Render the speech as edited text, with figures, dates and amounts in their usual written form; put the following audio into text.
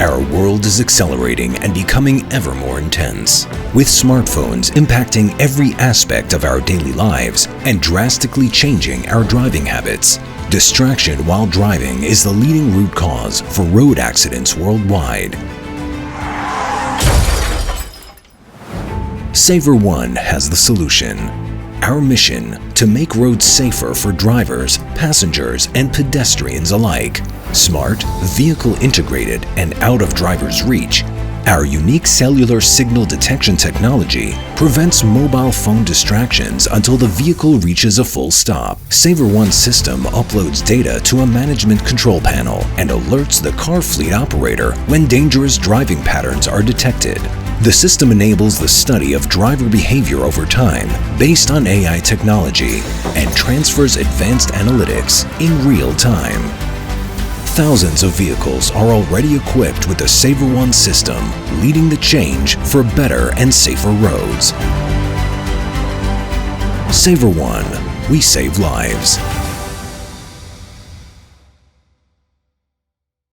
Our world is accelerating and becoming ever more intense, with smartphones impacting every aspect of our daily lives and drastically changing our driving habits. Distraction while driving is the leading root cause for road accidents worldwide. SaverOne has the solution. Our mission: to make roads safer for drivers, passengers, and pedestrians alike. Smart, vehicle integrated, and out of driver's reach, our unique cellular signal detection technology prevents mobile phone distractions until the vehicle reaches a full stop. SaverOne System uploads data to a management control panel and alerts the car fleet operator when dangerous driving patterns are detected. The system enables the study of driver behavior over time based on AI technology and transfers advanced analytics in real time. Thousands of vehicles are already equipped with the SaverOne system, leading the change for better and safer roads. SaverOne, we save lives.